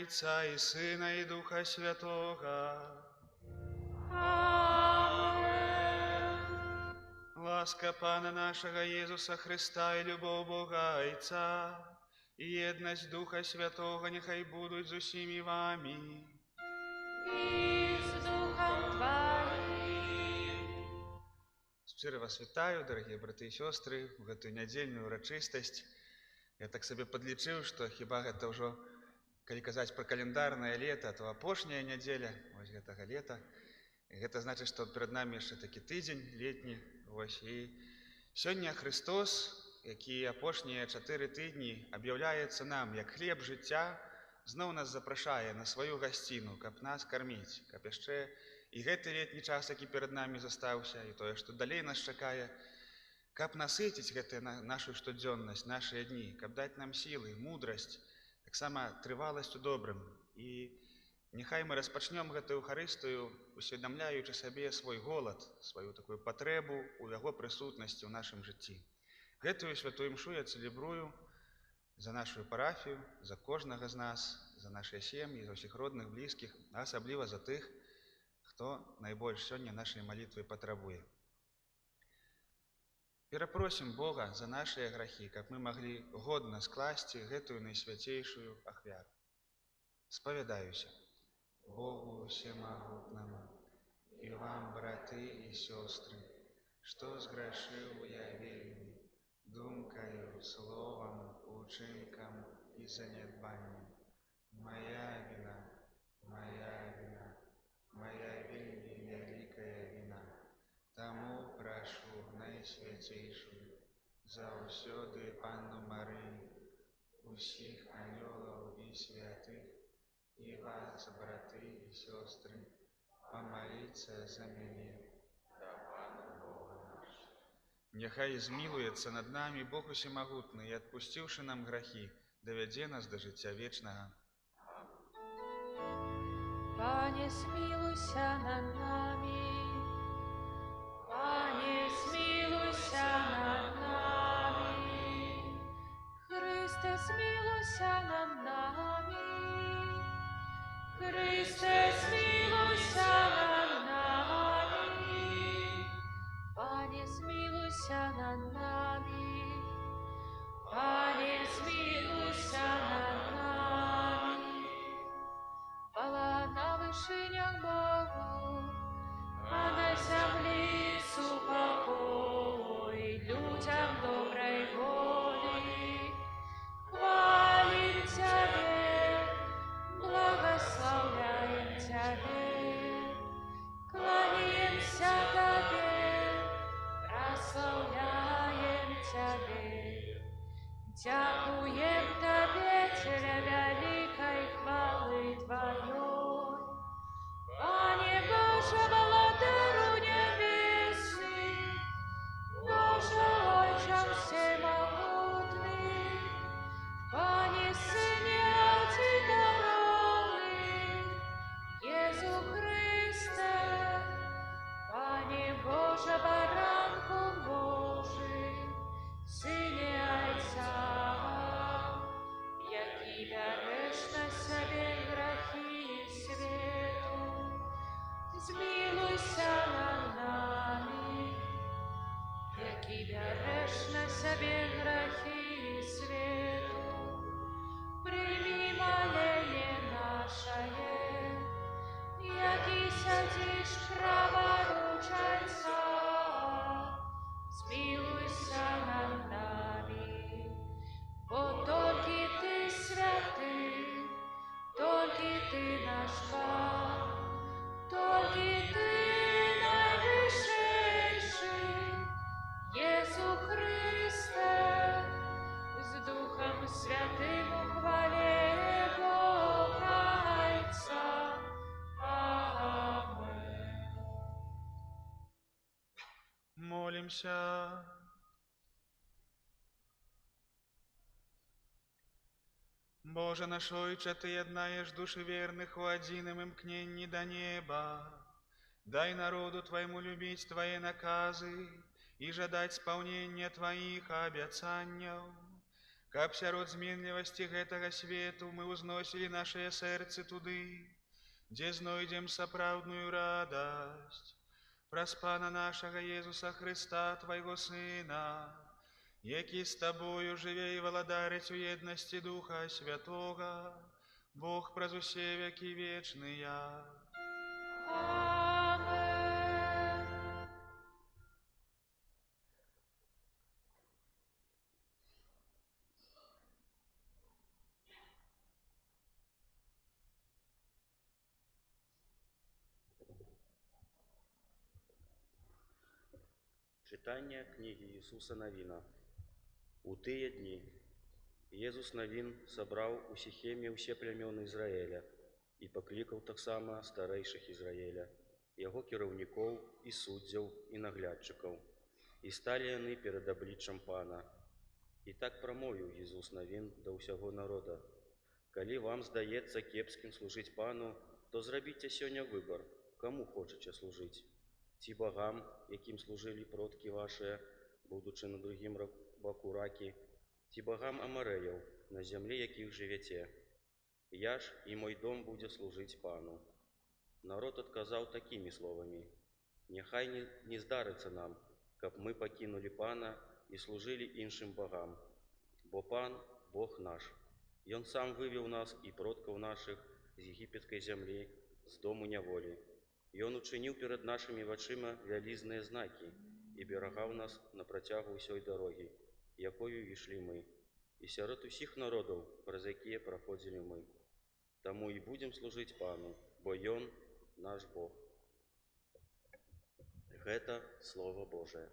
Отца и Сына и Духа Святого. Ласка Пана нашего Иисуса Христа и любовь Бога Отца и едность Духа Святого нехай будут з усіми вами. І з Духом Твоим. Щиро вас вітаю, дорогі брати і сестри, в гэтую нядзельную урачыстасць. Я так себе подлічыў, што хіба гэта ўжо, калі казаць пра календарнае лета, то апошняя нядзеля вось гэтага лета. І гэта значыць, што перад намі яшчэ такі тыдзень летні. Вось. І сёння Христос, які апошнія 4 тыдні аб'яўляецца нам як хлеб жыцця, зноў нас запрашае на сваю гасціну, каб нас карміць, каб яшчэ і гэты летні час, які перад намі застаўся, і тое, што далей нас чакае, каб насыціць гэтую нашу штодзённасць, нашыя дні, каб даць нам сілы, мудрасць, таксама трываласць у добрым. І няхай мы распачнём гэтую Эўхарыстыю, усведамляючы сабе свой голад, сваю такую патрэбу ў яго прысутнасці ў нашым жыцці. Гэтую святую імшу я цэлебрую за нашу парафію, за кожнага з нас, за нашыя сем'і, за ўсіх родных, блізкіх, а асабліва за тых, хто найбольш сёння нашай малітвы патрабуе. Перапросім Бога за нашыя грахі, каб мы маглі годна скласці гэтую найсвяцейшую ахвяру. Спавядаюся Богу всемагутнаму і вам, браты і сёстры, што зграшыў я вельмі думкаю, словам, учынкам і занядбаннем. Моя віна, моя вельмі вялікая віна. Таму прашу найсвяцейшую заўсёды Панну Марыю, усіх анёлаў і святых, і вас, браты і сёстры, памаліцца за мяне да Пана Бога нашого. Няхай змілуецца над намі Бог усемагутны і, адпусціўшы нам грахі, давядзе нас да жыцця вечнага. Пане, смилуйся над нами. Пане, смилуйся над нами. Христе, смилуйся над нами. Христе, смилуйся над нами. Пане, смилуйся над нами. Пане, смилуйся над нами. Хвала на вишинях Богу, а на землі супокой людям доброй воли. Хвалим Тебе, благословляем Тебе, кланяемся Тебе, прославляем Тебе. Дякуем Тебе, для великой хвалы Твоей. Пане Боже, Владыку небесный, Боже, Отче всемогутный, Пане Сыне Одинаровый, Иису Христе, Пане Боже, Баранку Божий, Сыне Отца, який береш на себе грехи світу, змилуйся над нами, який береш на себе грехи світу, прийми моление наше, який сидиш праворуч Отца, змилуйся над нами, бо тільки Ти святий, тільки Ти наш Бог, тільки Ти найвищейший, Єсу Христе, з Духом Святим у хвалі Бога Отця. Амин. Молимся. Боже наш Отче, Ты єднаєш душі верных у одином имкнении до неба. Дай народу Твоему любить Твои наказы и жадать исполнения Твоих обетований. каб сярод зменлівасці гэтага свету мы ўзносілі нашыя сэрцы туды, дзе знойдзем сапраўдную радасць. Праз Пана нашага Езуса Христа, Твайго Сына, які з Табою жыве і валадарыць у еднасці Духа Святога, Бог праз усе векі вечныя. Amen. Читання книги Ісуса Навіна. У тыя дні Езус Навін сабраў у Сіхеме ўсе плямёны Ізраіля і паклікаў таксама старэйшых Ізраіля, яго кіраўнікоў і суддзяў і наглядчыкаў. І сталі яны перад абліччам Пана. І так прамовіў Езус Навін да ўсяго народа: «Калі вам здаецца кепскім служыць Пану, то зрабіце сёння выбар, каму хочаце служыць. Ці багам, якім служылі продкі вашыя, будучы на другім баку ракі, ці багам амарэяў, на зямлі якіх жывяце. Я ж і мой дом будзе служыць Пану». Народ адказаў такімі словамі: «Няхай не здарыцца нам, каб мы пакінулі Пана і служылі іншым багам. Бо Пан – Бог наш. Ён сам вывеў нас і продкаў нашых з егіпецкай зямлі, з дому няволі. Ён учыніў перад нашымі вачыма вялізныя знакі і берагаў нас на працягу ўсёй дарогі, якою ішлі мы, і сярод усіх народаў, праз якія праходзілі мы. Таму і будзем служыць Пану, бо Ён наш Бог». Гэта Слово Божае.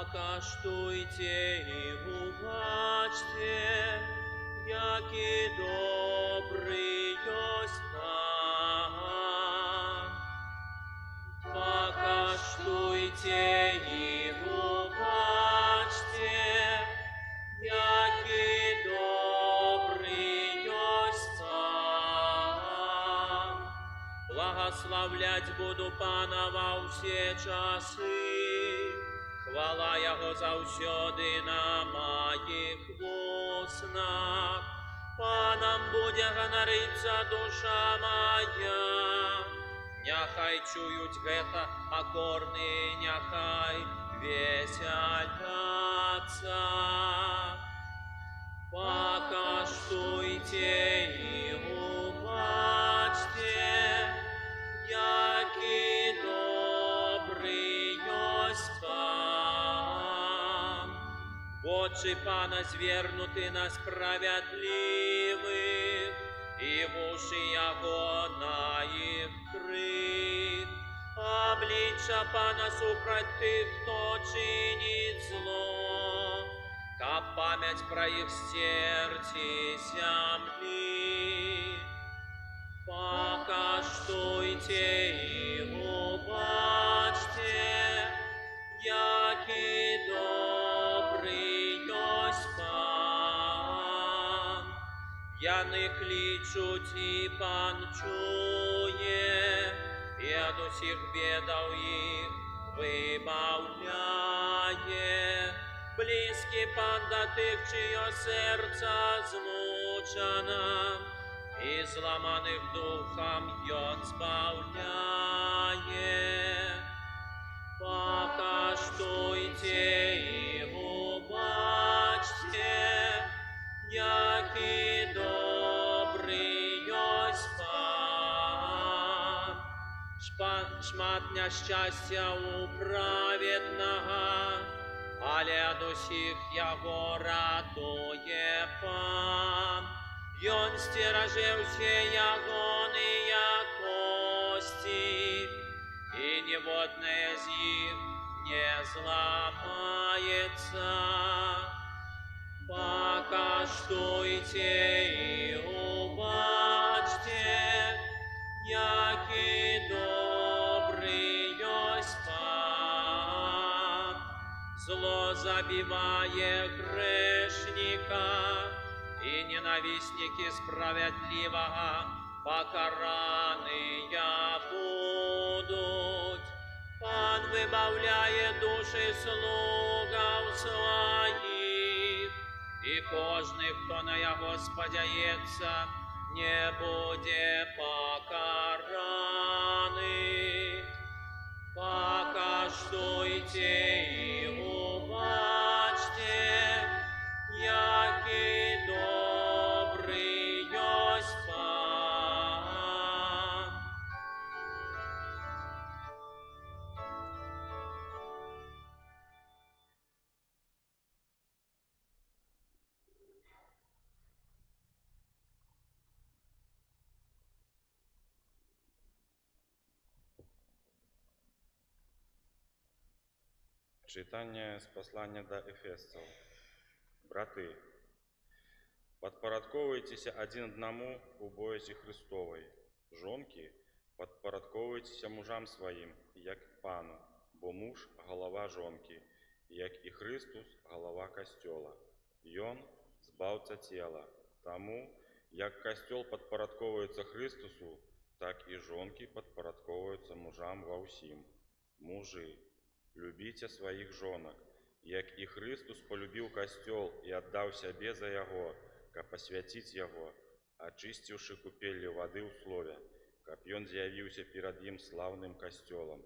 Покаштуйте и убачьте, який добрий ёсть Пан. Покаштуйте и убачьте, який добрий ёсть Пан. Благословлять буду Пана во все часы, хвала Яго заўсёды на моих вуснах. Паном буде ганарыцца душа моя. Няхай чують гэта пакорны, няхай весяляцца. Покаштуйте и убачьте, який добрый ёсть Пан. Очі Пана звернуты на справедливих, і вуші Його на їх крик. Обличчя Пана супроть тих, хто чинить зло, та пам'ять про їх серці землі. Покаштуйте і убачте, який добрий ёсть Пан. Яни кличуть, і Пан чує, і од усіх бедаў їх вибавляє. Близький Пан до тих, чиє серце змучено, і зламаних духом Ён збавляє. Покаштуйте і убачте, який добрий ёсть Пан. Шмат няшчастя у праведного, але од усіх Яго ратуе Пан. Ён стеражэ ўсе ягоныя кости, и ніводная з іх не зламаецца. Покаштуйте и убачте, який добрый ёсть Пан. Зло забиває грешника, и ненавистники справедливого покараные будут. Пан выбавляет души слугов своих, и кожный, кто на Яго сподяется, не будет покараны. Покаштуйте и убачьте, який добрий есть Пан. Читання з послання до Ефесців. Брати, подпорядковуйтеся один одному у боязі Христової. Жонки, подпорядковуйтеся мужам своїм, як Пану, бо муж – голова жонки, як і Христос – голова Костьола. Йон – збавця тіла. Тому, як Костьол подпорядковується Христосу, так і жонки подпорядковуються мужам во всім. Мужи, любите своих жонок, як і Христос полюбив Костьол і віддав себе за Його, каб посвятить Його, очистивши купелью води у слові, каб Ён з'явився перед Їм славним Костьолом,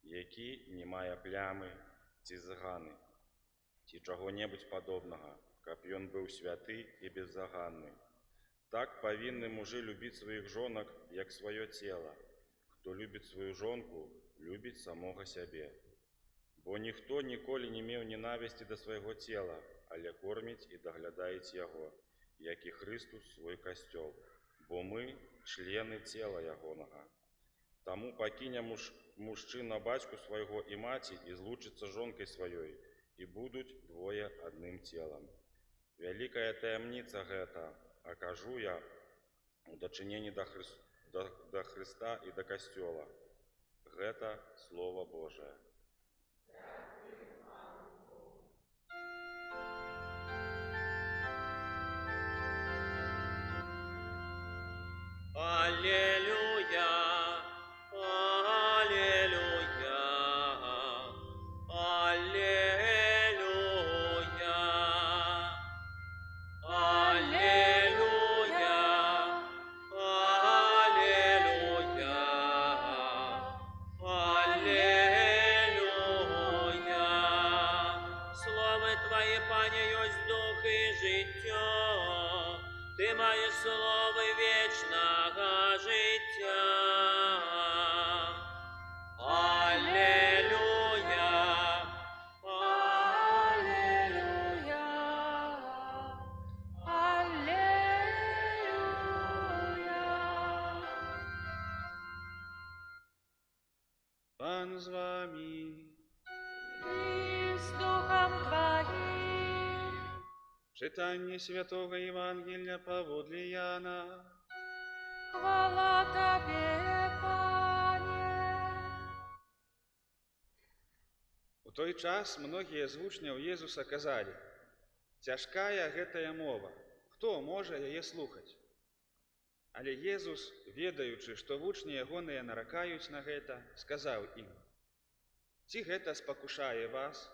які не має плями ці згани, ці чого-небудь подобного, каб Ён був святий і беззаганний. Так повинні мужи любити своїх жонок, як своє тіло. Хто любить свою жонку, любить самого себе. Бо ніхто ніколи не мав ненависті до свого тіла, але кормить і доглядає його, як і Христос свой Костьол. Бо ми – члени тіла Ягоного. Тому покине мужчина батьку свого і маті, і злучиться з жонкою своєю, і будуть двоє одним тілом. Великая таємниця гета, а кажу я у дочиненні до Христа і до Костьола. Гета – Слово Божие. Аллилуйя, аллилуйя, аллилуйя, аллилуйя, аллилуйя, аллилуйя. Слово Твоє, Пане, есть дух і життя. Ти маєш слово вічного життя. Аллилуйя, Аллилуйя, аллилуйя. Пан з вами. И с Духом Твоим. Читання Святого Євангелія поводле Яна. Хвала Тебе, Пане. У той час многія з вучняў Езуса казалі: «Цяжкая гэтая мова, хто можа яе слухаць?» Але Езус, ведаючы, што вучні ягоныя наракаюць на гэта, сказаў ім: «Ці гэта спакушае вас?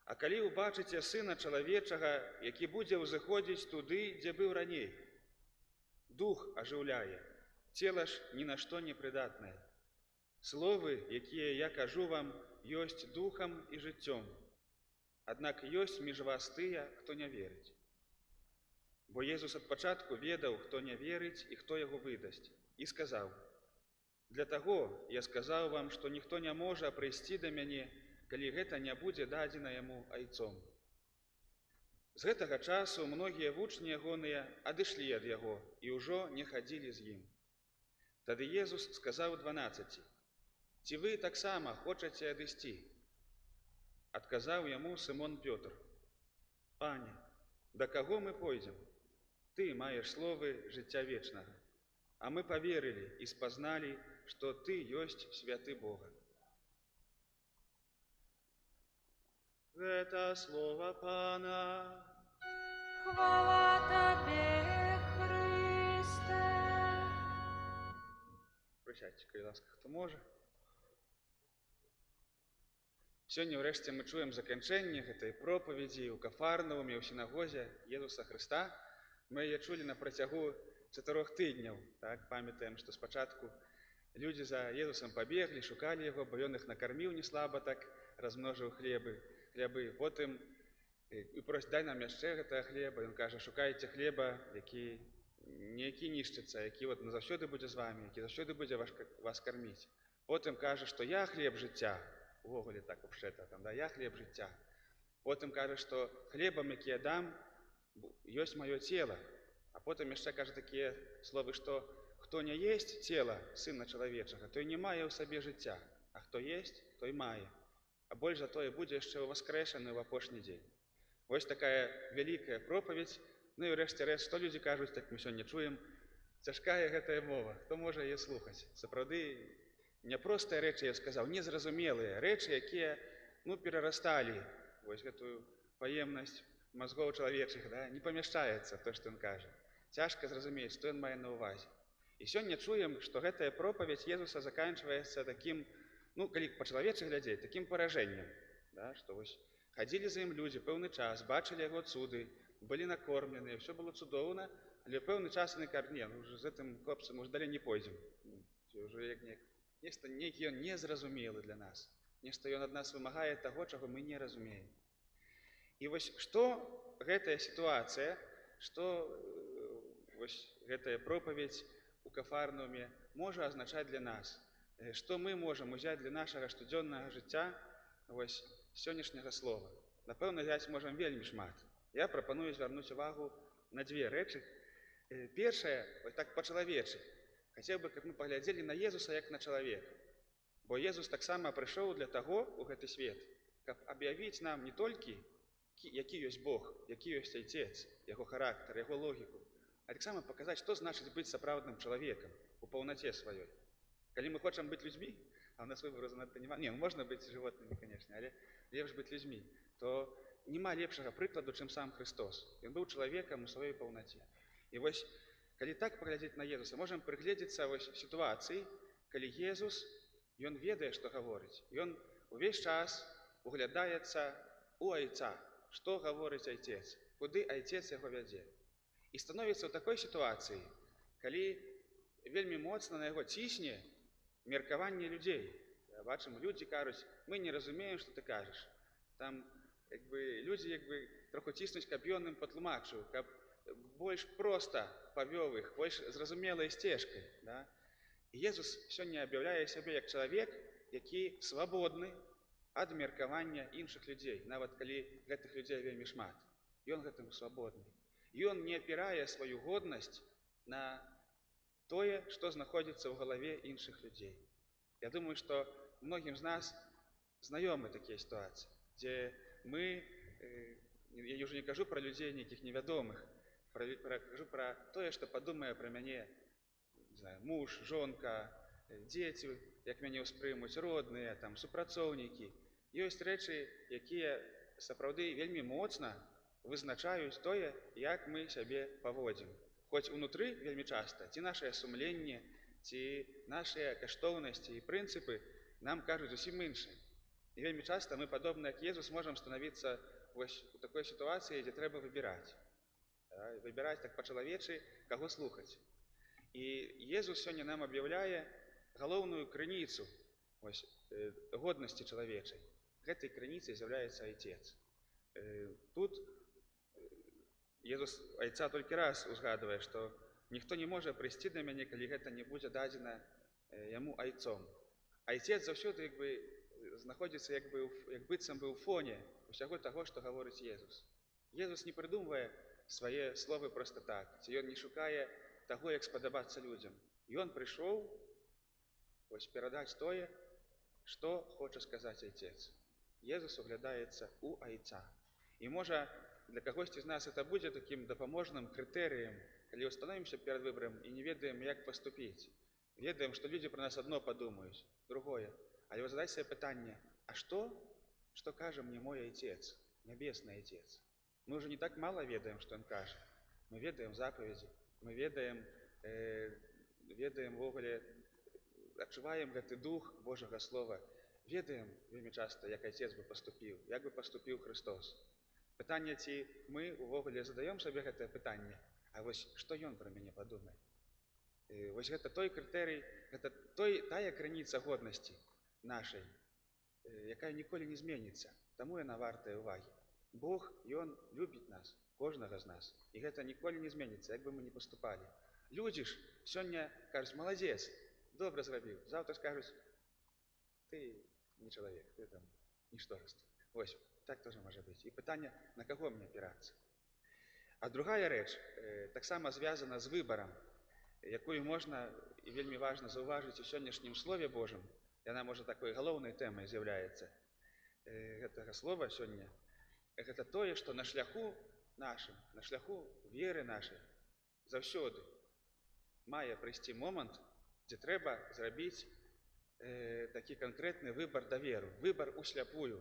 А калі ўбачыце Сына Чалавечага, які будзе ўзыходзіць туды, дзе быў раней? Дух ажыўляе, цела ж ні на што не прыдатнае. Словы, якія я кажу вам, ёсць духам і жыццём. Аднак ёсць між вас тыя, хто не верыць». Бо Езус ад пачатку ведаў, хто не верыць і хто яго выдасць, і сказаў: «Для таго я сказаў вам, што ніхто не можа прыйсці да мяне, калі гэта не будзе дадзена яму айцом». З гэтага часу многія вучні ягоныя адышлі ад яго і ўжо не хадзілі з ім. Тады Езус сказаў 12: «Ці вы таксама хочаце адысці?» Адказаў яму Сымон Пётр: «Пане, да каго мы пойдзем? Ты маеш словы жыцця вечнага, а мы поверылі і спазналі, што Ты ёсць святы Бога». Гэта слово Пана. Хвала Тебе, Христе. прысядьце, калі ласка, хто можа. Сёння ўрэшце мы чуем заканчэнне гэтай пропаведзі ў Кафарнауме, ў сінагозе Езуса Хрыста. Мы яе чулі на працягу 4 тыдняў. Так, памятаем, што спачатку людзі за Езусам пабеглі, шукалі яго, бо ён іх накарміў не слаба, так размножыў хлебы. Потым і просць, дай нам яшчэ гэтага хлеба. Ён кажа, шукайце хлеба, які не які нішчыцца, які назаўсёды будзе з вамі, які заўсёды будзе вас карміць. Потым кажа, што я хлеб жыцця. Увогуле так упшэта, там, да, я хлеб жыцця. Потым кажа, што хлебам, які я дам, ёсць маё цела. А потым яшчэ кажа такія словы, што хто не есць цела Сына Чалавечага, той не мае ў сабе жыцця, а хто есць, той мае. А больш за тое будзе яшчэ ўваскрэшаны ў апошні дзень. Вось такая вялікая пропаведзь. Ну і ўрэшце рэшт, што людзі кажуць, так мы сёння чуем, цяжкая гэтая мова, хто можа яе слухаць. Сапраўды, няпростыя рэчы, я сказаў, незразумелыя рэчы, якія перарасталі вось гэтую паемнасць мазгоў чалавечых, да? Не памяшчаецца то, што ён кажа. Цяжка зразумець, што ён мае на ўвазе. І сёння чуем, што гэтая пропаведзь Езуса заканчваецца такім, калі па-чалавечы глядзець, такім паражэннем, да? Што вось хадзілі за ім людзі пэўны час, бачылі яго цуды, былі накормленыя, ўсё было цудоўна, але пэўны час яны кажуць, ўжо з гэтым хлопцам далей не пойдзем. Ўжо як нешта нейкі ён незразумелы для нас. Нешта ён ад нас вымагае таго, чаго мы не разумеем. І вось што гэтая сітуацыя, што вось гэтая пропаведзь у Кафарнауме можа азначаць для нас, што мы можам узяць для нашага штодзённага жыцця вось сённяшняга слова. Напэўна, взяць можам вельмі шмат. Я прапаную звярнуць увагу на дзве рэчы. Першае, так па-чалавечы. Хацеў бы, каб мы паглядзелі на Езуса як на чалавека. Бо Езус таксама прыйшоў для таго ў гэты свет, каб аб'явіць нам не толькі, які ёсць Бог, які ёсць Айцец, яго характар, яго логіку, а таксама паказаць, што значыць быць сапраўдным чалавекам у паўнаце сваёй. Калі мы хочам быць людзьмі, а ў нас выбару занадта няма, можна быць жывотнымі, канешне, але лепш быць людзьмі, то няма лепшага прыкладу, чым сам Хрыстос. Ён быў чалавекам у сваёй паўнаце. І вось, калі так паглядзець на Езуса, можам прыгледзецца вось сітуацыі, калі Езус, ён ведае, што гаворыць. Ён увесь час углядаецца ў Айца, што гаворыць Айцец, куды Айцец яго вядзе. І становіцца ў такой сітуацыі, калі вельмі моцна на яго цісне меркаванне людзей. Бачым, людзі кажуць, мы не разумеем, што ты кажаш. Там людзі троху ціснуць, каб ён ім патлумачыў, каб больш проста павёў іх, больш зразумелай сцежкай. Да? І Езус сёння аб'яўляе сябе як чалавек, які свабодны ад меркавання іншых людзей, нават калі гэтых людзей вельмі шмат. Ён гэтым свабодны. Ён не апірае сваю годнасць на тое, што знаходзіцца ў галаве іншых людзей. Я думаю, што многім з нас знаёмы такія сітуацыі, дзе мы, я ўжо не кажу пра людзей нейкіх невядомых, кажу пра тое, што падумае пра мяне муж, жонка, дзеці, як мяне ўспрымуць, родныя, супрацоўнікі. Ёсць рэчы, якія сапраўды вельмі моцна вызначаюць тое, як мы сябе паводзім. Хоць унутры вельмі часта ці нашае сумленне, ці нашыя каштоўнасці і прынцыпы нам кажуць зусім іншае. І вельмі часта мы, падобна як Езус, можам становіцца вось у такой сітуацыі, дзе трэба выбіраць. Выбіраць так па-чалавечы, каго слухаць. І Езус сёння нам аб'яўляе галоўную крыніцу годнасці чалавечай. Гэтай крыніцай з'яўляецца Айцец. Тут Езус Айца толькі раз узгадвае, што ніхто не можа прыйсці да мяне, калі гэта не будзе дадзена яму Айцом. Айцец заўсёды знаходзіцца як быццам бы ў фоне усяго таго, што гаворыць Езус. Езус не прыдумвае свае словы проста так, ці ён не шукае таго, як спадабацца людзям. Ён прыйшоў перадаць тое, што хоча сказаць Айцец. Езус углядаецца ў Айца. І можа, для кагосьці з нас это будзе такім дапаможным крытэрыем, калі становімся перад выбарам і не ведаем, як паступіць. Ведаем, што людзі пра нас адно падумаюць, другое. Але задаць сабе пытанне, а што кажа мне мой Айцец, нябесны Айцец? Мы ўжо не так мала ведаем, што ён кажа. Мы ведаем запаведзі, мы ведаем ввогуле адчуваем гэты дух Божага Слова, ведаем вельмі часта, як Отец бы паступіў, як бы паступіў Христос. Пытанне, ці мы увогуле задаём сабе гэтае пытанне, а вось што Ён пра мяне падумае? Вось гэта той крытэрый, гэта тая крыніца годнасці нашай, якая ніколі не зменіцца, таму яна вартая ўвагі. Бог, Ён любіць нас, кожнага з нас, і гэта ніколі не зменіцца, як бы мы не паступалі. Людзі ж сёння кажуць: маладзец, добра зрабіў. Заўтра скажуць: ты не чалавек, ты там нішторасць. Вось, так тоже можа быць. І пытанне, на каго мне апірацца. А другая рэч таксама звязана з выбарам, якую можна і вельмі важна заўважыць у сённяшнім Слове Божым. Яна, можа, такой галоўнай тэмай з'яўляецца гэтага слова сёння. Гэта тое, што на шляху нашым, на шляху веры нашай заўсёды мае прыйсці момант, дзе трэба зрабіць такі канкрэтны выбар даверу, выбар усляпую.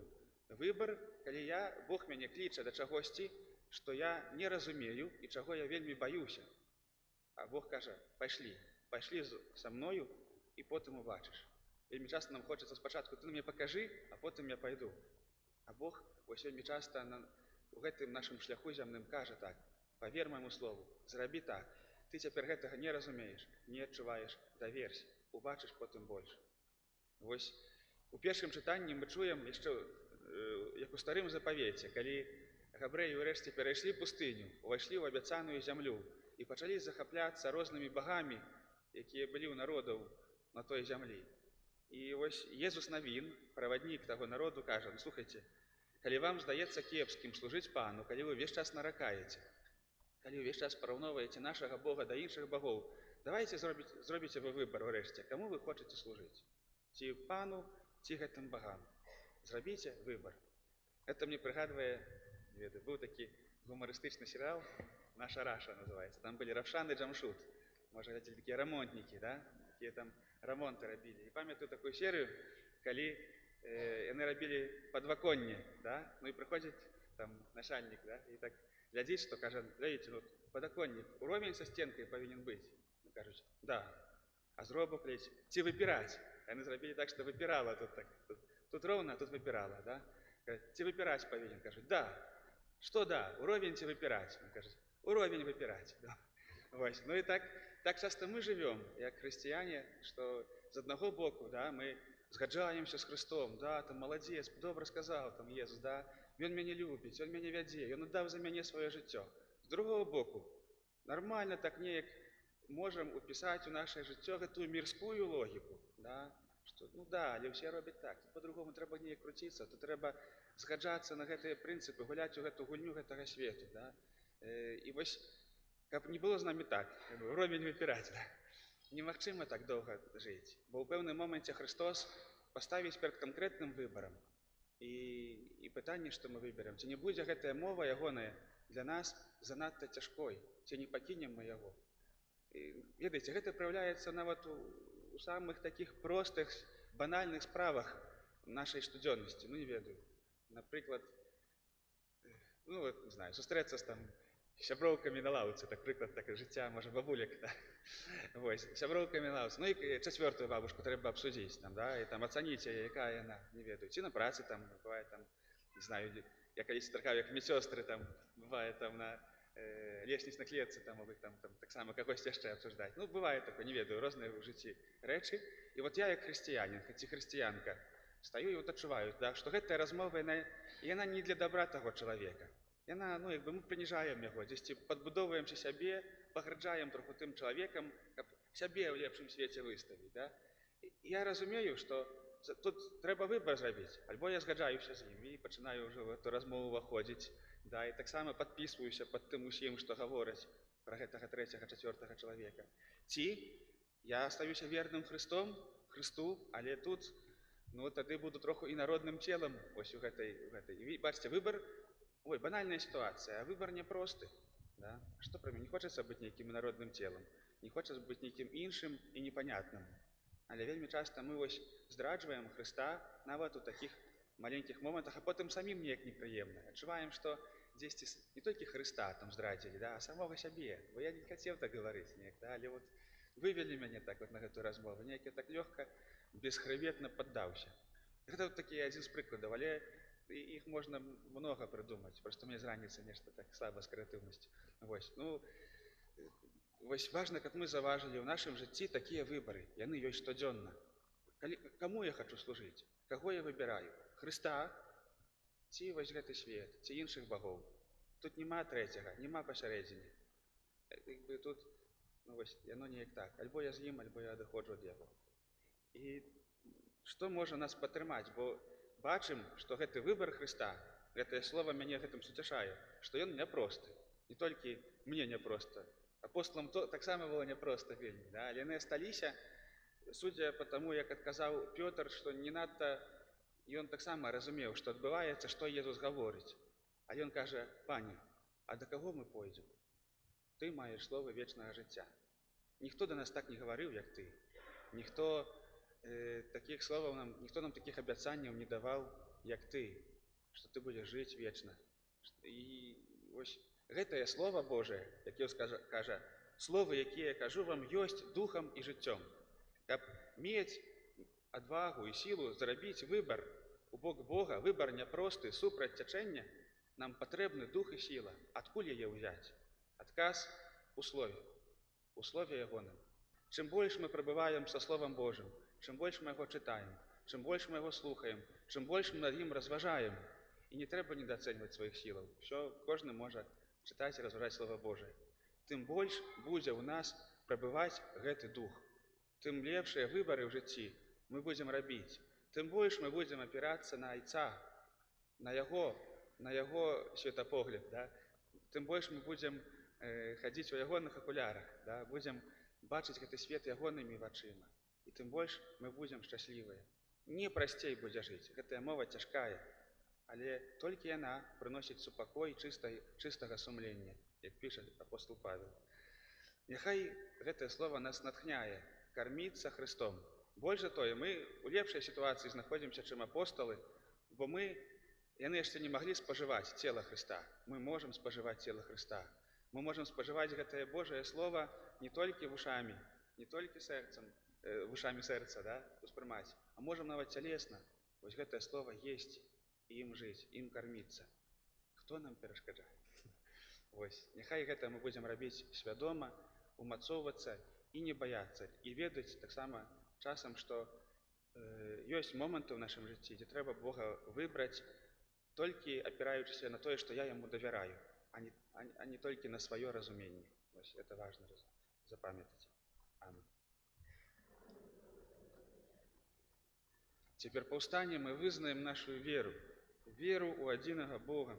Выбар, калі Бог мяне кліча да чагосьці, што я не разумею і чаго я вельмі баюся. А Бог кажа: пайшлі са мною і потым убачыш. Вельмі часта нам хочацца спачатку: ты мне пакажы, а потым я пайду. А Бог вось вельмі часта у гэтым нашым шляху зямным кажа так: павер майму слову, зрабі так. Ты цяпер гэтага не разумееш, не адчуваеш, даверся, убачыш потым больш. Вось у першым чытанні мы чуем яшчэ, як у старым запавеце, калі габрэі ўрэшце перайшлі пустыню, увайшлі ў абяцаную зямлю і пачалі захапляцца рознымі багамі, якія былі ў народаў на той зямлі. І вось Езус Навін, праваднік таго народу, кажа: ну, слухайце, калі вам здаецца кепскім служыць Пану, калі вы ўвесь час наракаеце, калі ўвесь час параўноўваеце нашага Бога да іншых багоў, давайце зробіце вы выбар урэшце, каму вы хочаце служыць. Ці Пану, ці гэтым багам. Зрабіце выбар. Гэта мне прыгадвае, не ведаю, быў такі гумарыстычны серыял «Наша Раша» называецца. Там былі Равшан і Джамшут. Можа, гэта такія рамонтнікі, да? Якія там рамонты рабілі. І памятаю такую серыю, калі яны рабілі падваконне, да? Ну і прыходзіць там начальнік, да? І так глядзіць, што кажа: глядзіце, ну, падаконнік, уровень са стенкай павінен быць. Кажуць: да. А зробак лезь, ці выпіраць? Яны зрабілі так, што выпірала тут так. Тут роўна, а тут выпірала, да? Ці выпіраць павінен? Кажуць: да. Што да? Уровень ці выпіраць? Кажуць: уровень выпіраць. Да. Вось. Ну і так часта мы жывём, як хрысціяне, што з аднаго боку, да, мы згаджаемся з Христом, да, там маладзец, добра сказаў там Езус, да, Ён мяне любіць, Ён мяне вядзе, Ён аддаў за мяне сваё жыццё. З другого боку, нармальна так неяк можам упісаць у нашае жыццё гэтую мірскую логіку, да, што, ну да, але ўсе робяць так, по-другому трэба неяк круціцца, то трэба згаджацца на гэтыя прынцыпы, гуляць у гэту гульню гэтага свету, да. І вось, каб не было з намі так, уровень выпіраць, да. Немагчыма так доўга жыць, бо ў пэўным моменце Христос паставіць перад канкрэтным выбарам. І пытанне, што мы выберем, ці не будзе гэтая мова ягоная для нас занадта цяжкой, ці не пакінем мы яго. Ведаеце, гэта праяўляецца нават у самых такіх простых, банальных справах нашай штодзённасці. Ну, не ведаю. Напрыклад, ну, вот, не знаю, сустрэцца з там сяброўкамі на лаўцы, так прыклад так жыцця, можа, бабулек, да? Вось, сяброўкамі на лаўцы. Ну і чацвёртую бабушку трэба абсудзіць, там, да? І там ацаніць яе, якая яна, не ведаю. Ці на працы там бывае там, не знаю, я калісь страхаў, як медсёстры там бывае там на лестнічнай клетцы, там могуць там таксама кагось яшчэ абсуждаць. Ну, бывае такое, не ведаю, розныя ў жыцці рэчы. І вот я, як хрысціянін, ці хрысціянка, стаю і вот адчуваю, да, што гэтая размова, яна не для добра таго чалавека. Яна, ну, як бы мы прыніжаем яго, дзесьці падбудоўваемся сябе, паграджаем троху тым чалавекам, каб сябе ў лепшым свеце выставіць, да? І я разумею, што тут трэба выбар зрабіць, альбо я згаджаюся з ім і пачынаю ўжо в эту размову ўваходзіць, да, і таксама падпісваюся пад тым усім, што гавораць пра гэтага трэцяга, чацвёртага чалавека. Ці я астаюся верным Христу, але тут, ну, тады буду троху і народным целам ось у гэтай. І бачыце, выбар, ой, банальная сітуацыя, а выбар няпросты, да? Што пра мяне? Не хочацца быць нейкім народным целам, не хочацца быць нейкім іншым і непанятным. Але вельмі часта мы вось здраджваем Хрыста нават у такіх маленькіх момантах, а потым самім неяк непрыемна. Адчуваем, што дзесьці не толькі Хрыста там здрадзілі, да, а самога сябе. Бо я не хацеў так гаварыць неяк, да, але вот вывели мяне так вот на гэтую размову, неяк я так лёгка, бесхребетна паддаўся. Гэта вот такі адзін з прыкладаў, але іх можна многа прыдумаць, просто мне з раніцы нешта так слаба з крэатыўнасцю. Вось важна, каб мы заўважылі ў нашым жыцці такія выбары, яны ёсць штодзённа. Каму я хачу служыць? Каго я выбіраю? Хрыста ці вось гэты свет, ці іншых багоў? Тут няма трэцяга, няма пасярэдзіны. Тут яно неяк так. Альбо я з ім, альбо я адыходжу ад яго. І што можа нас падтрымаць? Бо бачым, што гэты выбар Хрыста, гэтае слова мяне гэтым суцяшае, што ён няпросты. Не толькі мне няпроста. Апосталам таксама было няпроста вельмі, але яны асталіся, судзя па таму, як адказаў Пётр, што не надта ён таксама разумеў, што адбываецца, што Езус гаворыць. А ён кажа: «Пані, а да каго мы пойдзем? Ты маеш словы вечнага жыцця». Ніхто да нас так не гаварыў, як ты. Ніхто такіх словаў нам, ніхто нам такіх абяцанняў не даваў, як ты, што ты будзеш жыць вечна. І вось гэтае Слова Божае, як Езус кажа, словы, якія кажу вам, ёсць духам і жыццём. Каб мець адвагу і сілу зрабіць выбар у бок Бога, выбар няпросты, супраць цячэння, нам патрэбны дух і сіла. Адкуль яе ўзяць? Адказ у слове ягоным. Чым больш мы прабываем са Словам Божым, чым больш мы яго чытаем, чым больш мы яго слухаем, чым больш мы над ім разважаем. І не трэба недацэньваць сваіх сілаў. Кожны можа чытаць і разважаць Слова Божае. Тым больш будзе ў нас прабываць гэты дух. Тым лепшыя выбары ў жыцці мы будзем рабіць. Тым больш мы будзем апірацца на Айца, на яго светапогляд. Тым больш мы будзем хадзіць у ягоных акулярах, будзем бачыць гэты свет ягонымі вачыма. І тым больш мы будзем шчаслівыя. Не прасцей будзе жыць. Гэтая мова цяжкая, але толькі яна прыносіць супакой чыстага сумлення, як піша апостол Павел. Няхай гэтае слово нас натхняе карміцца Хрыстом. Больш за тое, мы ў лепшай сітуацыі знаходзімся, чым апосталы, бо яны яшчэ не маглі спажываць цела Хрыста. Мы можам спажываць цела Хрыста. Мы можам спажываць гэтае Божае Слово не толькі вушамі, не толькі вушамі сэрца, успрымаць, а можам нават цялесна вось гэтае Слово есці, ім жыць, ім карміцца. Хто нам перашкаджае? Няхай гэта мы будзем рабіць свядома, умацоўвацца і не баяцца. І ведаць таксама часам, што ёсць моманты ў нашым жыцці, дзе трэба Бога выбраць, толькі апіраючыся на тое, што я яму давяраю, а не толькі на сваё разуменне. Это важна запамятаць. Амин. Цяпер паўстанем і вызнаем нашу веру ў адзінага Бога.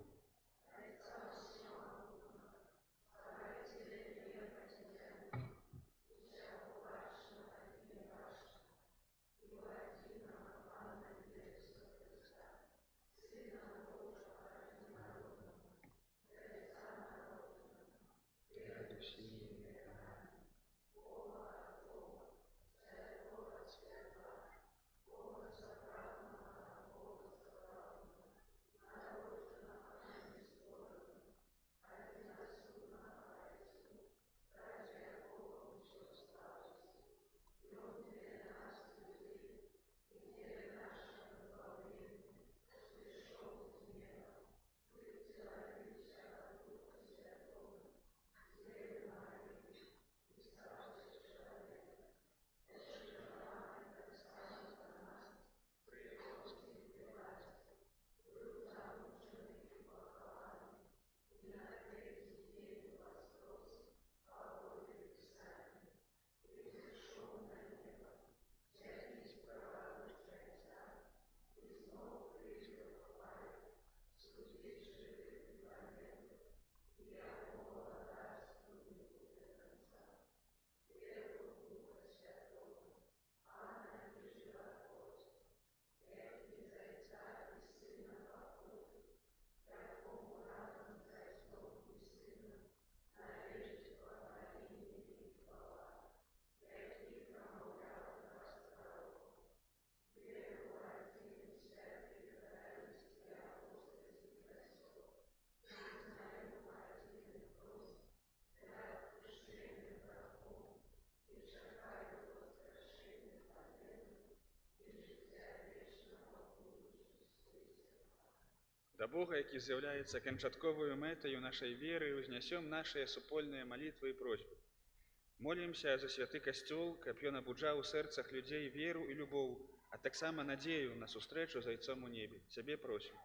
Да Бога, які з'являецца канчатковую мэтаю нашай веры, узнесем нашыя супольныя малітвы і просьбы. Молімся за святы касцёл, каб ён абуджаў у сэрцах людзей веру і любоў, а таксама надзею на сустрэчу з Айцом у небе. Цябе просім.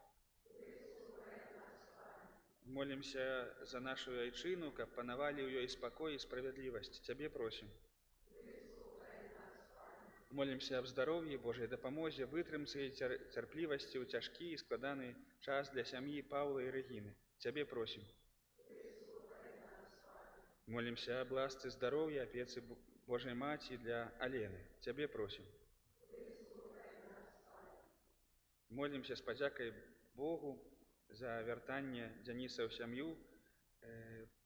Молімся за нашу айчыну, каб панавалі ў ёй спакой і справядлівасць. Цябе просім. Молімся аб здароўі, Божай дапамозе, вытрымцы і цярплівасці ў цяжкі і складаны час для сям'і Паўла і Рэгіны. Цябе просім. Молімся аб ласцы здароўя, апецы Божай Маці для Алены. Цябе просім. Молімся з падзякай Богу за вяртанне Дзяніса ў сям'ю.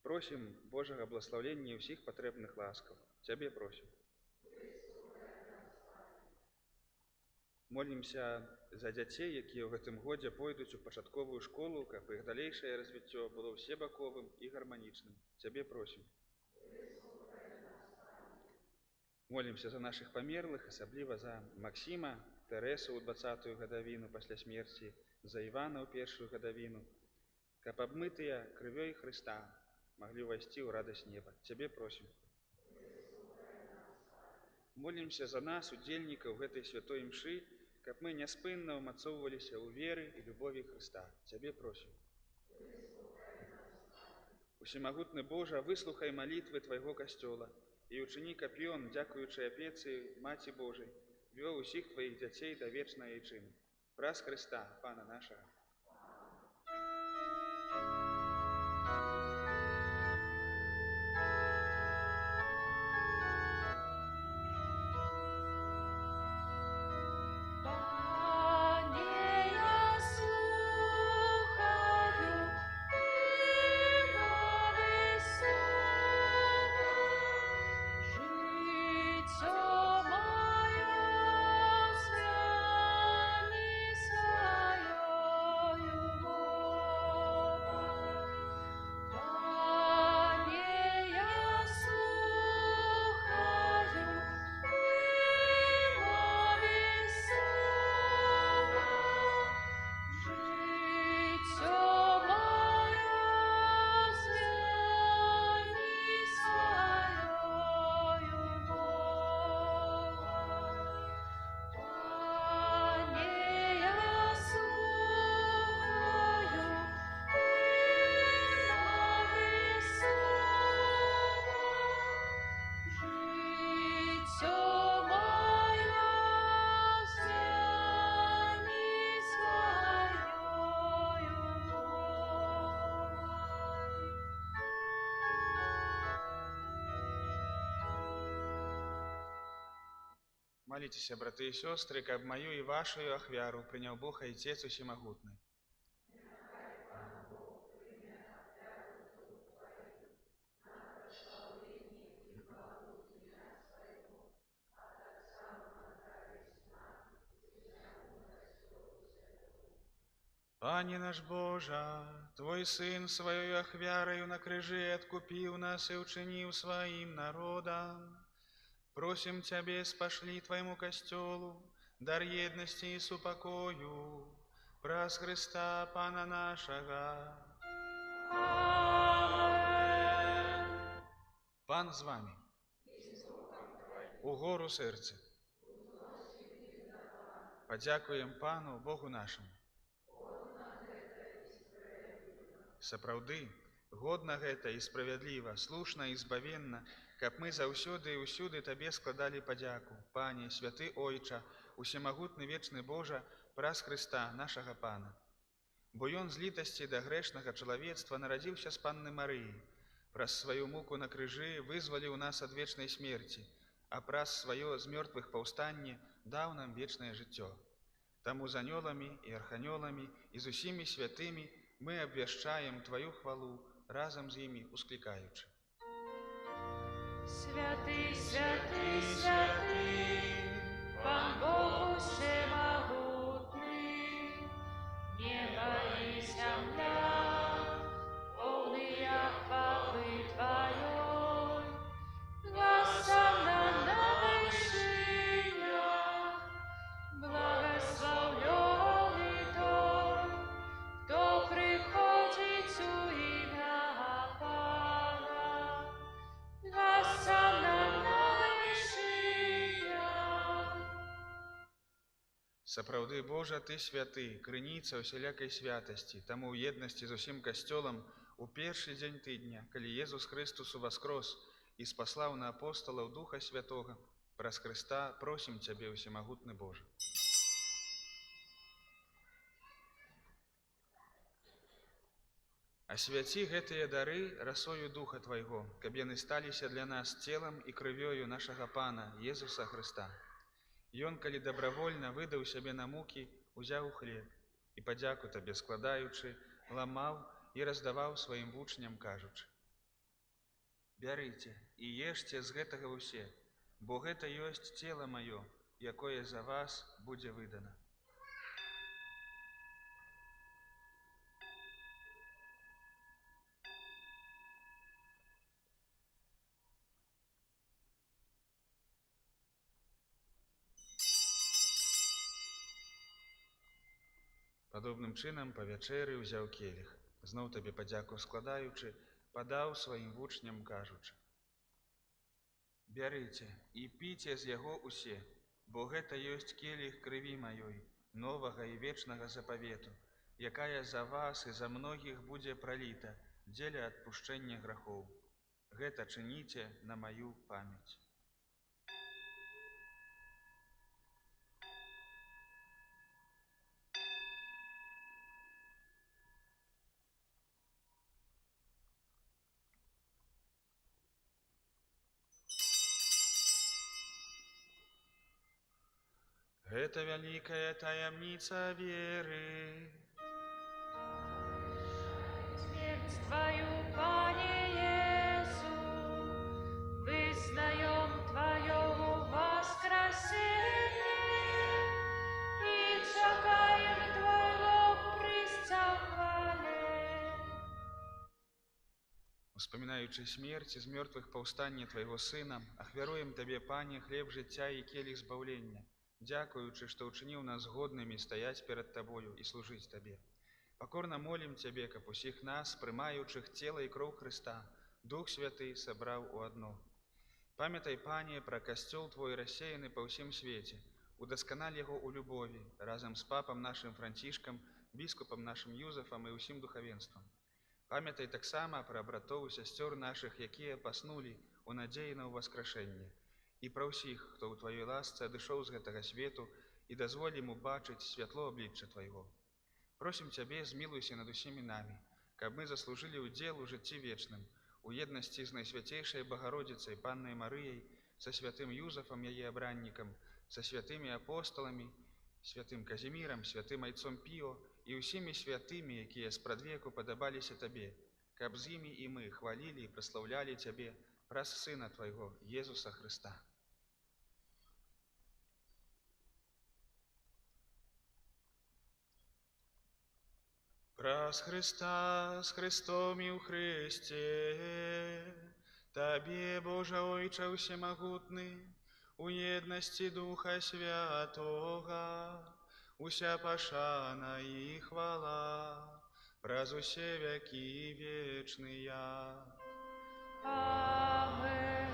Просім Божага бласлаўлення і ўсіх патрэбных ласкаў. Цябе просім. Молімся за дзяцей, якія ў гэтым годзе пойдуць у пачатковую школу, каб іх далейшае развіццё было ўсебаковым і гарманічным. Цябе просім. Молімся за нашых памерлых, асабліва за Максіма, Тэрэсу ў 20-ю гадавіну пасля смерці, за Івана ў 1-ю гадавіну, каб абмытыя крывёй Хрыста маглі ўвайсці ў радасць неба. Цябе просім. Молімся за нас, удзельнікаў гэтай святой імшы, каб мы няспынна ўмацоўваліся ў веры і любові Хрыста. Цябе просім. Усемагутны Божа, выслухай малітвы Твайго касцёла і учыні, каб ён, дзякуючы апецы Маці Божай, вёў усіх Тваіх дзяцей да вечнай айчыны. Праз Хрыста, Пана нашага. Молитесь, браты и сестры, каб мою и вашу ахвяру принял Бог Отец Усемогутный. Пане наш Божа, Твой Сын своей ахвярою на крыжи откупил нас и учинил своим народом. Просим Тебе, спошли Твоему костелу дар едности и супокою, праз Христа Пана нашего. Amen. Пан з вами. Угору серце. Подякуем Пану Богу нашему. Сапраўды, годна гэта і справядліва, слушна і збавенна, каб мы заўсёды і ўсюды Табе складалі падзяку, Пане, святы Ойча, усемагутны вечны Божа, праз Хрыста, нашага Пана. Бо Ён з літасці да грэшнага чалавецтва нарадзіўся з Панны Марыі, праз сваю муку на крыжы вызваліў нас ад вечнай смерці, а праз сваё з мёртвых паўстанне даў нам вечнае жыццё. Таму з анёламі і арханёламі і з усімі святымі мы абвяшчаем Тваю хвалу, разам з імі усклікаючы. Святый, святый, святый, Пан Бог всемогутный, небо и земля, полные хвалы Твоей, госанна на вышинях, благословленный Той, кто Сапраўды, Божа, Ты святы, крыніца усялякай святасці, таму ў еднасці з усім касцёлам у першы дзень тыдня, калі Езус Христус уваскрос і спаслаў на апосталаў Духа Святога, праз Хрыста просім Цябе, усемагутны Божа. Асвяці гэтыя дары расою Духа Твайго, каб яны сталіся для нас целам і крывёю нашага Пана Езуса Хрыста. Ён, калі дабравольна выдаў сябе на мукі, узяў хлеб і, падзяку Табе складаючы, ламаў і раздаваў сваім вучням, кажучы: «Бярыце і ешце з гэтага ўсе, бо гэта ёсць цела маё, якое за вас будзе выдана». Падобным чынам па вячэры ўзяў келіх, зноў Табе падзяку складаючы, падаў сваім вучням, кажучы: «Бярыце і піце з яго ўсе, бо гэта ёсць келіх крыві маёй, новага і вечнага запавету, якая за вас і за многіх будзе праліта дзеля адпушчэння грахоў. Гэта чыніце на маю памяць». Гэта вялікая таямніца веры. Смерть Твою, Пане Иису, вызнаем Твое воскресение и чакаем Твоего прыцця в хвале. Успамінаючы смерць з мёртвых паўстання Твайго Сына, ахвяруем Табе, Пане, хлеб жыцця і келіх збаўлення, дзякуючы, што ўчыніў нас годнымі стаяць перад Табою і служыць Табе. Пакорна молім Цябе, каб усіх нас, прымаючых цела і кроў Хрыста, Дух Святы сабраў у адно. Памятай, Пане, пра касцёл Твой рассеяны па ўсім свеце, удасканаль яго ў любові, разам з папам нашым Францішкам, біскупам нашым Юзафам і ўсім духавенствам. Памятай таксама пра братоў і сясцёр нашых, якія паснулі ў надзеі на ўваскрашэнне, і пра ўсіх, хто ў Тваёй ласцы адышоў з гэтага свету, і дазволь ім убачыць святло аблічча Твайго. Просім Цябе, змілуйся над усімі намі, каб мы заслужылі ўдзел у жыцці вечным, у еднасці з Найсвяцейшай Багародзіцай Паннай Марыяй, са святым Юзафам, яе абраннікам, са святымі апосталамі, святым Казімірам, святым айцом Піо і ўсімі святымі, якія спрадвеку падабаліся Табе, каб з імі і мы хвалілі і праслаўлялі Цябе праз Сына Твайго, Езуса Хрыста. Праз Хрыста, з Христом і ў Хрысце, Табе, Божа Ойча ўсемагутны, у еднасці Духа Святога, уся пашана і хвала, праз усе вякі вечныя. Амен.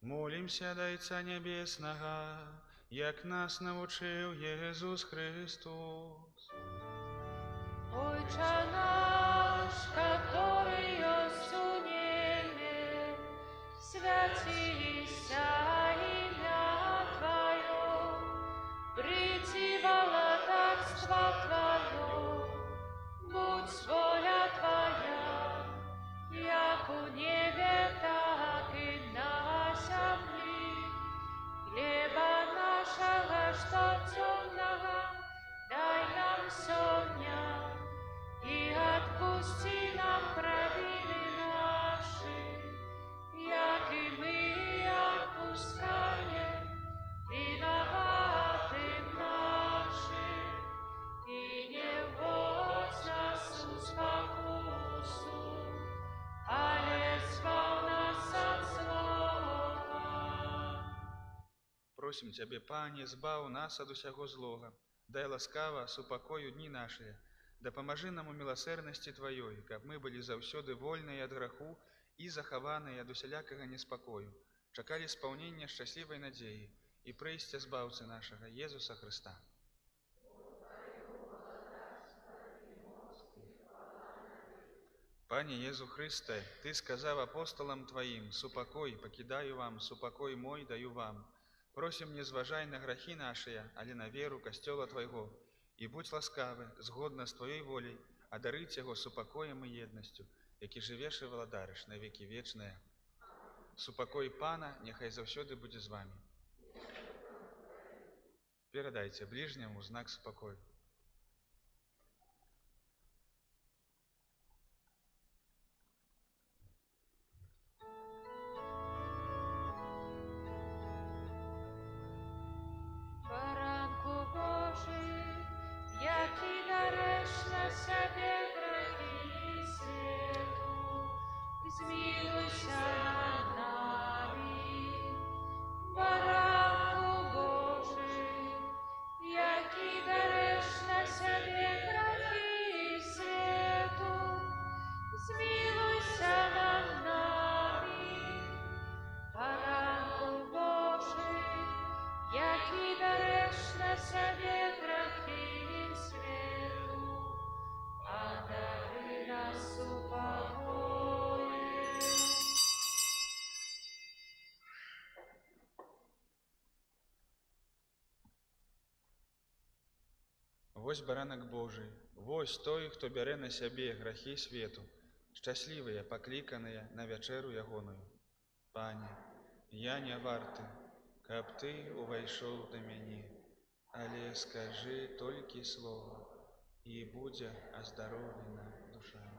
Молімся да Отця Небеснага, як нас навучыў Єсус Христос. Отче наш, который есть у небе, святися имя Твое, приди владычество Твое, будь воля Твоя, як у небе, так и на земле. Хлеба нашего, что темного, дай нам сегодня, и отпусти нам провины наши, як и мы отпускаем виноватым нашим, и не вводь нас в спокусу, але избав нас от злого. Просім Цябе, Пане, збаў нас ад усяго злога, дай ласкава супакою дні нашыя, дапамажы нам у міласэрнасці Тваёй, каб мы былі заўсёды вольныя ад граху і захаваныя ад усялякага неспакою, чакалі спаўнення шчаслівай надзеі і прыйсця збаўцы нашага Езуса Хрыста. Пане Езу Христе, Ты сказав апостолам Твоим: «Супокой покидаю вам, супокой мой даю вам». Просим, не зважай на грахи наши, але на веру костела Твоего, и будь ласкавы, згодно с Твоей волей, одарить его супокоем и едностью, які живеш и владариш на веки вечные. Супокой Пана, нехай завсёды буде з вами. Передайте ближнему знак супокою. Баранку Божий, який дареш на себе грехи світу, змилуйся над нами. Баранку Божий, який дареш на себе грехи світу, змилуйся над нами. Баранку Божий, який дареш на себе грехи світу, одари нас упокоєм. Вось баранак Божий, вось той, хто бярэ на сябе грахі свету, шчаслівыя, пакліканыя на вячэру ягоную. Пане, я не варты, каб Ты увайшоў да мяне, але скажы толькі слова, і будзе аздароўлена душа моя.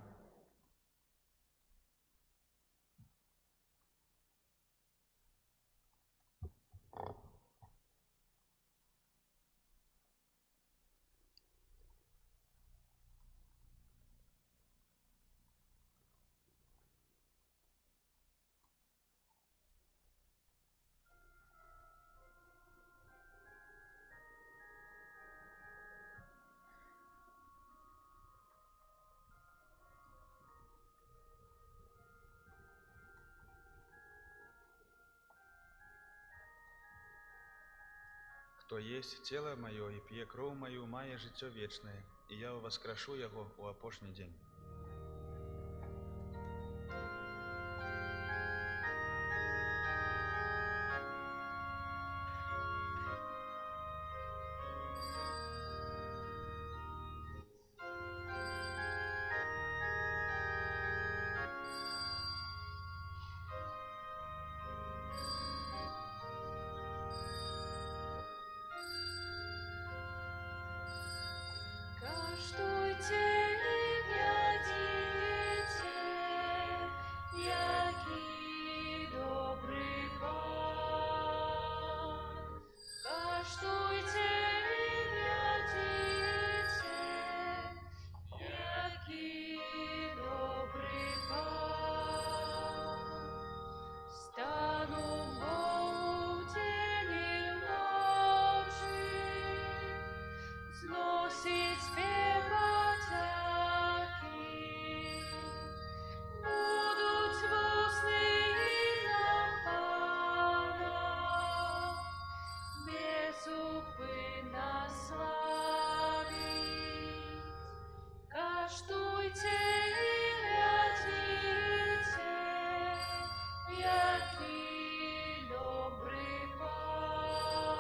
Кто есть тело мое и пье кровь мою, мае жыццё вечное, и я воскрешу его у апошний день. Каштуйте і глядіце, який добрий пан. Каштуйте і глядіце, який добрий пан. Стану Богу в тіні ночі, зносить співатяки, будуть вусни нам Пана, безупинно славить. Каштуйте і глядіте, який добрий пан.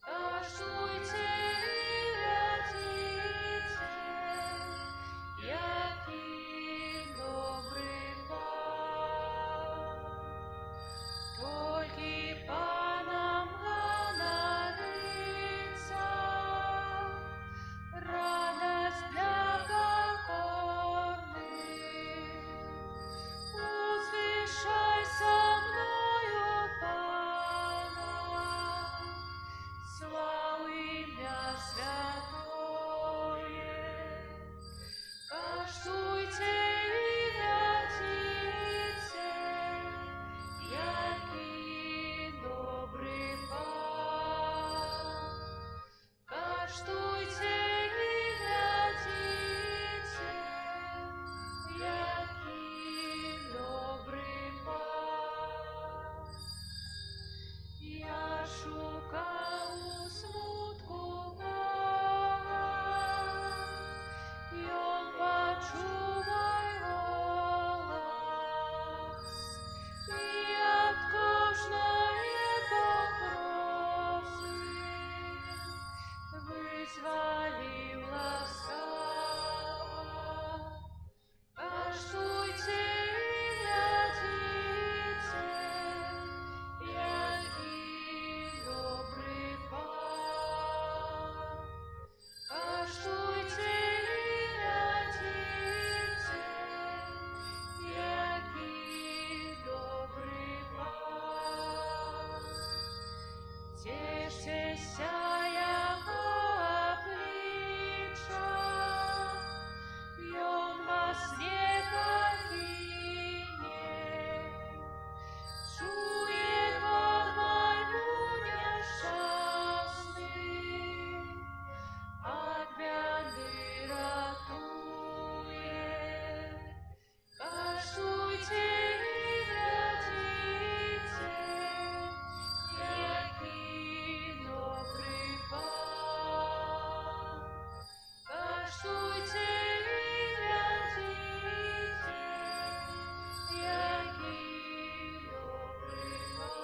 Каштуйте і глядіте, який добрий пан. Тільки Паном ганориться, радость для Цешься яго обличчя, ён вас не покине. Чує он мою нещасний, от бяды ратує. Каштуйте і глядите, який добрий пан. Каштуйте і глядите, який добрий пан.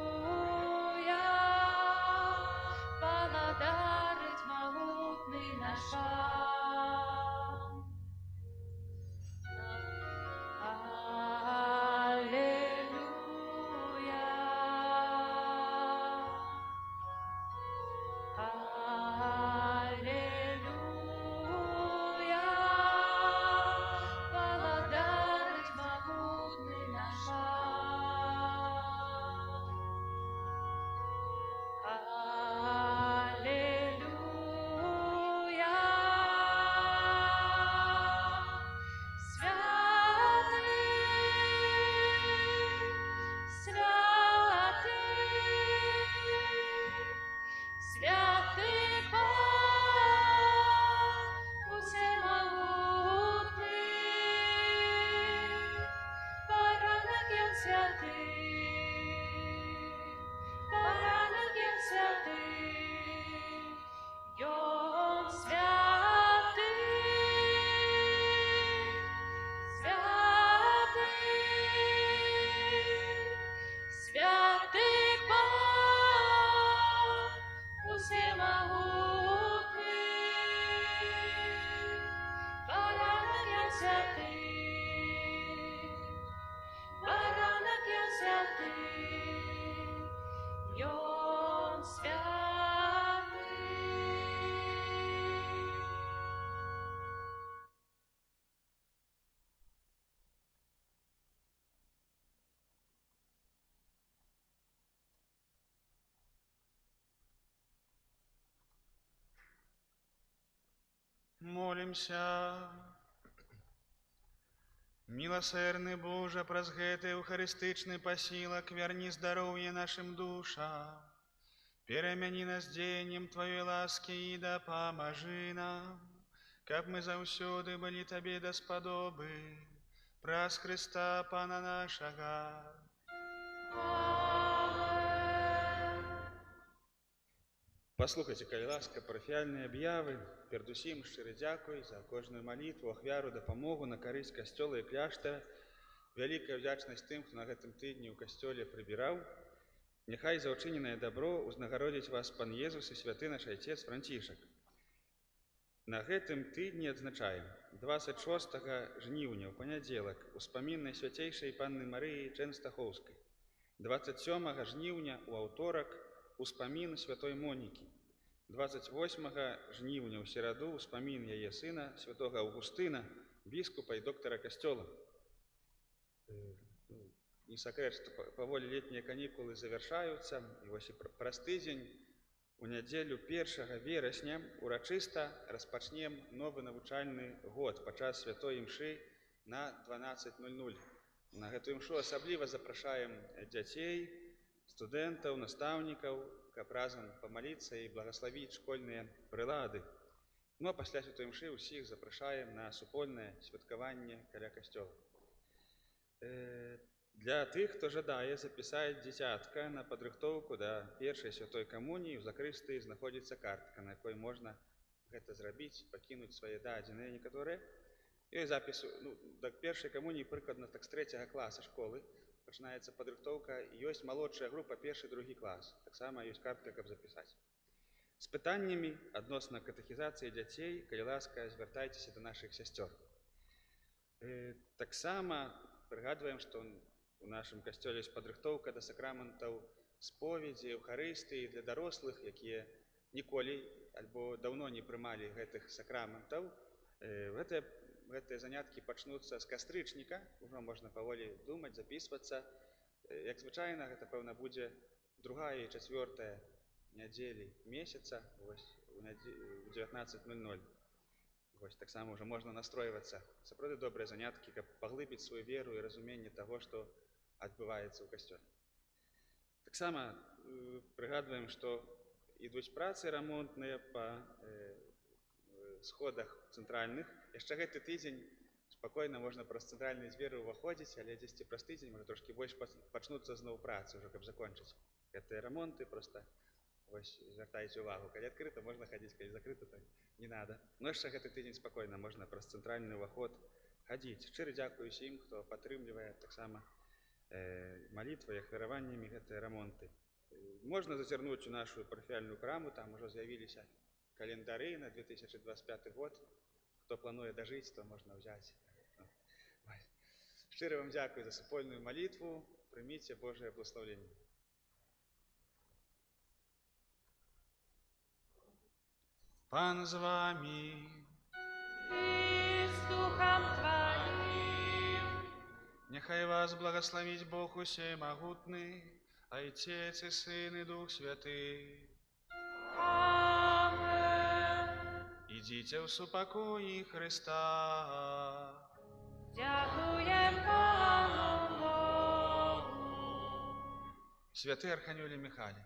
Аллилуйя, благодарить могутный наш пан. Аллилуйя, аллилуйя, благодарить могутный наш пан. Аллилуйя, святый Бог, всемогутный, баранок ён святый, ён святый, святый Бог, всемогутный, баранок ён святый, ён святый. Молимся. Милосердный Боже, праз гэты эўхарыстычны пасілак вярні здароўе нашим душам. Перамяні нас дзеяннем Твоей ласки і дапамажы нам, каб мы заўсёды былі Табе даспадобы, праз Христа Пана нашага. Паслухайце, калі ласка, парафіяльныя аб'явы. Перадусім шчыры дзякуй за кожную малітву, ахвяру, дапамогу на карысць касцёла і кляштара. Вялікая ўдзячнасць тым, хто на гэтым тыдні ў касцёле прыбіраў. Няхай за ўчыненае дабро ўзнагародзіць вас пан Езус і святы наш айцец Францішак. На гэтым тыдні адзначаем 26 жніўня ў панядзелак успамін Найсвяцейшай Панны Марыі Чэнстахоўскай. 27 жніўня ў аўторак успамін святой Монікі. 28 жніўня ў сераду успамін яе сына святога Аўгустына, біскупа і доктара касцёла. Не сакрэт, што паволі летнія канікулы завяршаюцца, і вось і праз тыдзень У нядзелю 1 верасня урачыста распачнем новы навучальны год падчас святой імшы на 12:00. На гэтую імшу асабліва запрашаем дзяцей, студэнтаў, настаўнікаў, каб разам памаліцца і благаславіць школьныя прылады. Ну а пасля святой імшы ўсіх запрашаем на супольнае святкаванне каля касцёла. Для тых, хто жадае запісаць дзіцятка на падрыхтоўку да першай святой камуніі, у закрыстыі знаходзіцца картка, на якой можна гэта зрабіць, пакінуць свае дадзеныя некаторыя. І запісу да першай камуніі прыкладна так з 3 класа школы пачынаецца падрыхтоўка. Ёсць малодшая група 1-2 клас. Таксама ёсць картка, каб запісаць. З пытаннямі адносна катэхізацыі дзяцей, калі ласка, звяртайцеся да нашых сясцёр. Таксама прыгадваем, што у нашым касцёле ёсць падрыхтоўка да сакраментаў споведзі, еўхарыстыі для дарослых, якія ніколі альбо даўно не прымалі гэтых сакраментаў. Гэтыя заняткі пачнуцца з кастрычніка, ужо можна паволі думаць, запісвацца. Як звычайна, гэта, пэўна, будзе 2 і 4 нядзелі месяца, у 19:00. Таксама ўжо можна настройвацца. Сапраўды добрыя заняткі, каб паглыбіць сваю веру і разуменне таго, што адбываецца ў касцёле. Таксама прыгадваем, што ідуць працы рамонтныя па сходах цэнтральных. Яшчэ гэты тыдзень спакойна можна праз цэнтральныя дзверы ўваходзіць, але дзесьці праз тыдзень, можа трошкі больш пачнуцца зноў працы, ўжо каб закончыць гэтыя рамонты. Проста звяртайце ўвагу, калі адкрыта, можна хадзіць, калі закрыта, то не надо. Но яшчэ гэты тыдзень спакойна можна праз цэнтральны ўваход хадзіць. Шчыры дзякуй усім, хто падтрымлівае таксама малітвай, ахвяраваннямі гэтыя рамонты. Можна зазірнуць у нашу парафіяльную краму, там ужо з'явіліся календары на 2025 год. Хто плануе дажыць, то можна ўзяць. Шчыра вам дзякуй за супольную малітву. Прыміце Божае благословенне. Пан з вами. И с духом твоим. Няхай вас благословить Бог усемогутный, Отец и Сын и Дух Святый. Amen. Идите в супокои Христа. Дякуєм Пану Богу. Святый Архангеле Михайле,